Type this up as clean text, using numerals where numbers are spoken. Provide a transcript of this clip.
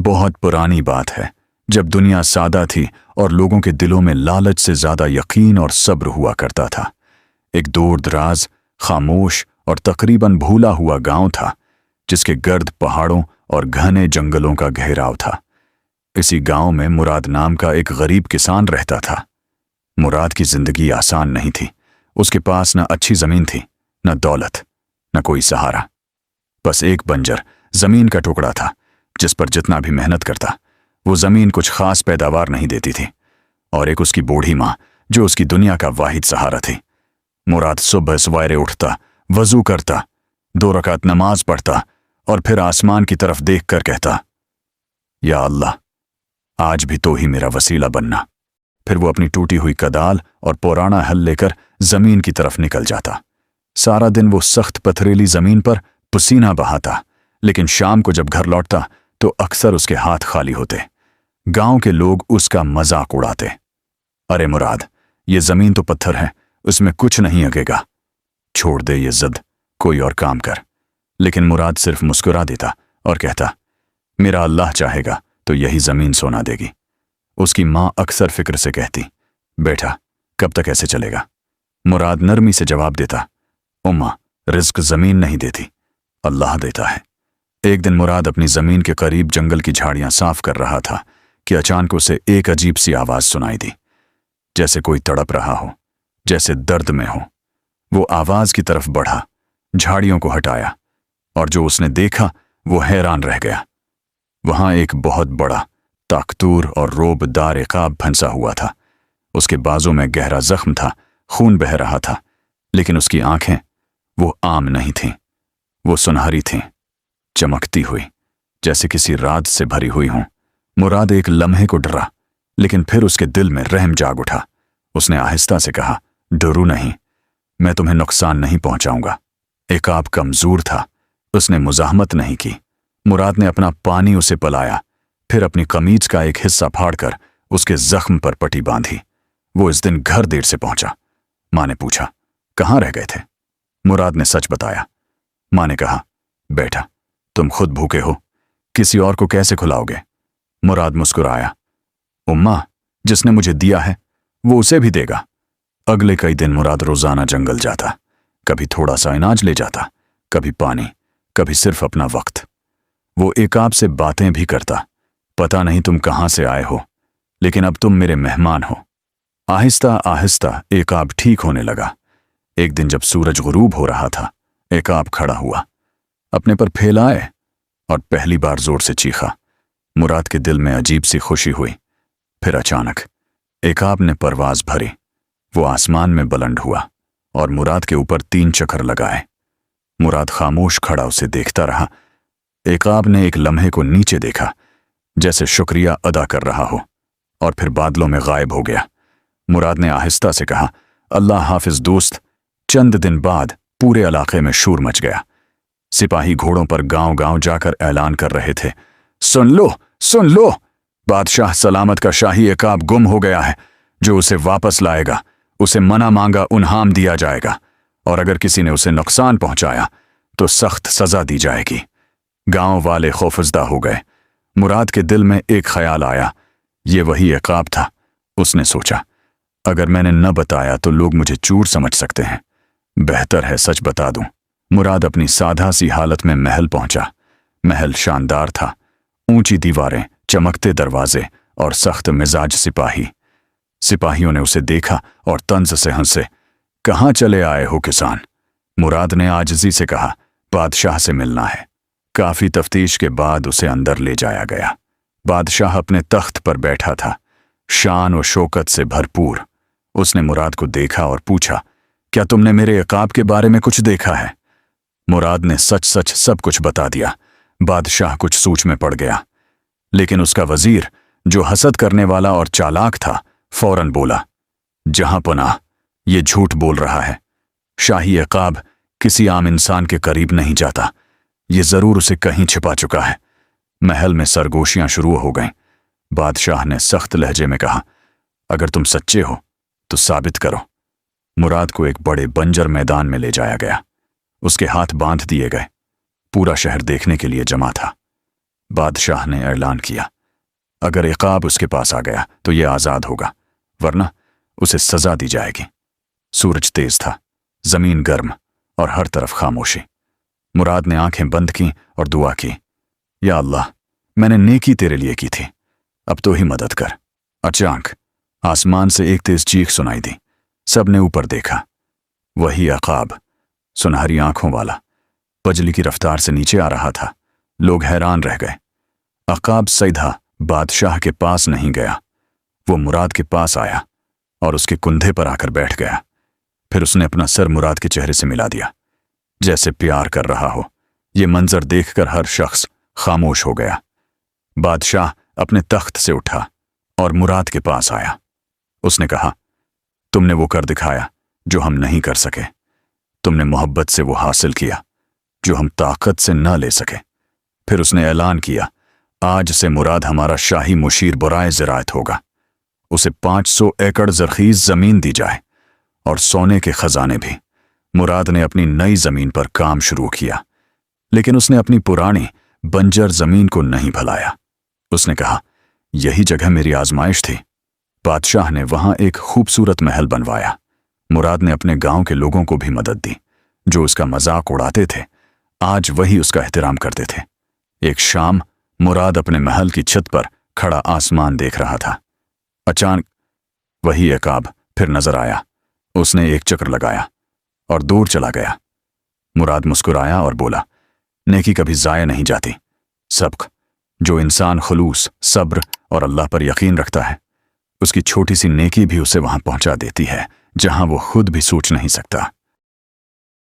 बहुत पुरानी बात है, जब दुनिया सादा थी और लोगों के दिलों में लालच से ज्यादा यकीन और सब्र हुआ करता था। एक दूर दराज, खामोश और तकरीबन भूला हुआ गांव था, जिसके गर्द पहाड़ों और घने जंगलों का घेराव था। इसी गांव में मुराद नाम का एक गरीब किसान रहता था। मुराद की जिंदगी आसान नहीं थी। उसके पास न अच्छी जमीन थी, न दौलत, न कोई सहारा। बस एक बंजर जमीन का टुकड़ा था, जिस पर जितना भी मेहनत करता वो जमीन कुछ खास पैदावार नहीं देती थी। और एक उसकी बूढ़ी माँ, जो उसकी दुनिया का वाहिद सहारा थी। मुराद सुबह सवेरे उठता, वजू करता, 2 रकात नमाज पढ़ता और फिर आसमान की तरफ देखकर कहता, या अल्लाह, आज भी तो ही मेरा वसीला बनना। फिर वो अपनी टूटी हुई कदाल और पुराना हल लेकर जमीन की तरफ निकल जाता। सारा दिन वो सख्त पथरीली जमीन पर पसीना बहाता, लेकिन शाम को जब घर लौटता तो अक्सर उसके हाथ खाली होते। गांव के लोग उसका मजाक उड़ाते, अरे मुराद, ये जमीन तो पत्थर है, उसमें कुछ नहीं उगेगा, छोड़ दे ये जिद, कोई और काम कर। लेकिन मुराद सिर्फ मुस्कुरा देता और कहता, मेरा अल्लाह चाहेगा तो यही जमीन सोना देगी। उसकी माँ अक्सर फिक्र से कहती, बेटा, कब तक ऐसे चलेगा? मुराद नरमी से जवाब देता, उम्मा, रिज्क जमीन नहीं देती, अल्लाह देता है। एक दिन मुराद अपनी जमीन के करीब जंगल की झाड़ियां साफ कर रहा था कि अचानक उसे एक अजीब सी आवाज सुनाई दी, जैसे कोई तड़प रहा हो, जैसे दर्द में हो। वो आवाज की तरफ बढ़ा, झाड़ियों को हटाया, और जो उसने देखा वो हैरान रह गया। वहां एक बहुत बड़ा, ताकतूर और रोबदार इकाब फंसा हुआ था। उसके बाजों में गहरा जख्म था, खून बह रहा था, लेकिन उसकी आंखें वो आम नहीं थीं। वो सुनहरी थीं, चमकती हुई, जैसे किसी रात से भरी हुई हों। मुराद एक लम्हे को डरा, लेकिन फिर उसके दिल में रहम जाग उठा। उसने आहिस्ता से कहा, डरो नहीं, मैं तुम्हें नुकसान नहीं पहुंचाऊंगा। इकाब कमजोर था, उसने मुजाहमत नहीं की। मुराद ने अपना पानी उसे पिलाया, फिर अपनी कमीज का एक हिस्सा फाड़कर उसके जख्म पर पट्टी बांधी। वो इस दिन घर देर से पहुंचा। माँ ने पूछा, कहाँ रह गए थे? मुराद ने सच बताया। माँ ने कहा, बेटा, तुम खुद भूखे हो, किसी और को कैसे खिलाओगे? मुराद मुस्कुराया, उम्मा, जिसने मुझे दिया है वो उसे भी देगा। अगले कई दिन मुराद रोजाना जंगल जाता, कभी थोड़ा सा अनाज ले जाता, कभी पानी, कभी सिर्फ अपना वक्त। वो इकाब से बातें भी करता, पता नहीं तुम कहाँ से आए हो, लेकिन अब तुम मेरे मेहमान हो। आहिस्ता आहिस्ता इकाब ठीक होने लगा। एक दिन जब सूरज गुरूब हो रहा था, इकाब खड़ा हुआ, अपने पर फैलाए और पहली बार जोर से चीखा। मुराद के दिल में अजीब सी खुशी हुई। फिर अचानक इकाब ने परवाज भरी। वो आसमान में बुलंद हुआ और मुराद के ऊपर 3 चक्कर लगाए। मुराद खामोश खड़ा उसे देखता रहा। इकाब ने एक लम्हे को नीचे देखा, जैसे शुक्रिया अदा कर रहा हो, और फिर बादलों में गायब हो गया। मुराद ने आहिस्ता से कहा, अल्लाह हाफिज दोस्त। चंद दिन बाद पूरे इलाके में शोर मच गया। सिपाही घोड़ों पर गांव-गांव जाकर ऐलान कर रहे थे, सुन लो, सुन लो, बादशाह सलामत का शाही इकाब गुम हो गया है। जो उसे वापस लाएगा उसे मना मांगा उन्हाम दिया जाएगा, और अगर किसी ने उसे नुकसान पहुंचाया तो सख्त सजा दी जाएगी। गांव वाले खौफजदा हो गए। मुराद के दिल में एक ख्याल आया, ये वही इकाब था। उसने सोचा, अगर मैंने न बताया तो लोग मुझे चूर समझ सकते हैं, बेहतर है सच बता दूं। मुराद अपनी सादा सी हालत में महल पहुंचा। महल शानदार था, ऊंची दीवारें, चमकते दरवाजे और सख्त मिजाज सिपाही। सिपाहियों ने उसे देखा और तंज से हंसे, कहाँ चले आए हो किसान? मुराद ने आजिज़ी से कहा, बादशाह से मिलना है। काफी तफ्तीश के बाद उसे अंदर ले जाया गया। बादशाह अपने तख्त पर बैठा था, शान और शौकत से भरपूर। उसने मुराद को देखा और पूछा, क्या तुमने मेरे इकाब के बारे में कुछ देखा है? मुराद ने सच सच सब कुछ बता दिया। बादशाह कुछ सोच में पड़ गया, लेकिन उसका वजीर, जो हसद करने वाला और चालाक था, फौरन बोला, जहां पनाह, ये झूठ बोल रहा है। शाही इकाब किसी आम इंसान के करीब नहीं जाता, ये जरूर उसे कहीं छिपा चुका है। महल में सरगोशियां शुरू हो गईं। बादशाह ने सख्त लहजे में कहा, अगर तुम सच्चे हो तो साबित करो। मुराद को एक बड़े बंजर मैदान में ले जाया गया। उसके हाथ बांध दिए गए। पूरा शहर देखने के लिए जमा था। बादशाह ने ऐलान किया, अगर इक़ाब उसके पास आ गया तो ये आज़ाद होगा, वरना उसे सज़ा दी जाएगी। सूरज तेज था, ज़मीन गर्म और हर तरफ खामोशी। मुराद ने आंखें बंद की और दुआ की, या अल्लाह, मैंने नेकी तेरे लिए की थी, अब तो ही मदद कर। अचानक आसमान से एक तेज चीख सुनाई दी। सब ने ऊपर देखा। वही इक़ाब, सुनहरी आंखों वाला, बजली की रफ्तार से नीचे आ रहा था। लोग हैरान रह गए। इक़ाब सीधा बादशाह के पास नहीं गया, वो मुराद के पास आया और उसके कंधे पर आकर बैठ गया। फिर उसने अपना सर मुराद के चेहरे से मिला दिया, जैसे प्यार कर रहा हो। ये मंजर देखकर हर शख्स खामोश हो गया। बादशाह अपने तख्त से उठा और मुराद के पास आया। उसने कहा, तुमने वो कर दिखाया जो हम नहीं कर सके। तुमने मोहब्बत से वो हासिल किया जो हम ताकत से न ले सके। फिर उसने ऐलान किया, आज से मुराद हमारा शाही मुशीर बराए ज़राअत होगा। उसे 500 एकड़ ज़रख़ीज़ ज़मीन दी जाए और सोने के खजाने भी। मुराद ने अपनी नई ज़मीन पर काम शुरू किया, लेकिन उसने अपनी पुरानी बंजर ज़मीन को नहीं भुलाया। उसने कहा, यही जगह मेरी आजमाइश थी। बादशाह ने वहां एक खूबसूरत महल बनवाया। मुराद ने अपने गांव के लोगों को भी मदद दी, जो उसका मजाक उड़ाते थे, आज वही उसका एहतराम करते थे। एक शाम मुराद अपने महल की छत पर खड़ा आसमान देख रहा था। अचानक वही इक़ाब फिर नजर आया। उसने एक चक्कर लगाया और दूर चला गया। मुराद मुस्कुराया और बोला, नेकी कभी ज़ाया नहीं जाती। सबक, जो इंसान खुलूस, सब्र और अल्लाह पर यकीन रखता है, उसकी छोटी सी नेकी भी उसे वहां पहुंचा देती है जहां वो खुद भी सोच नहीं सकता।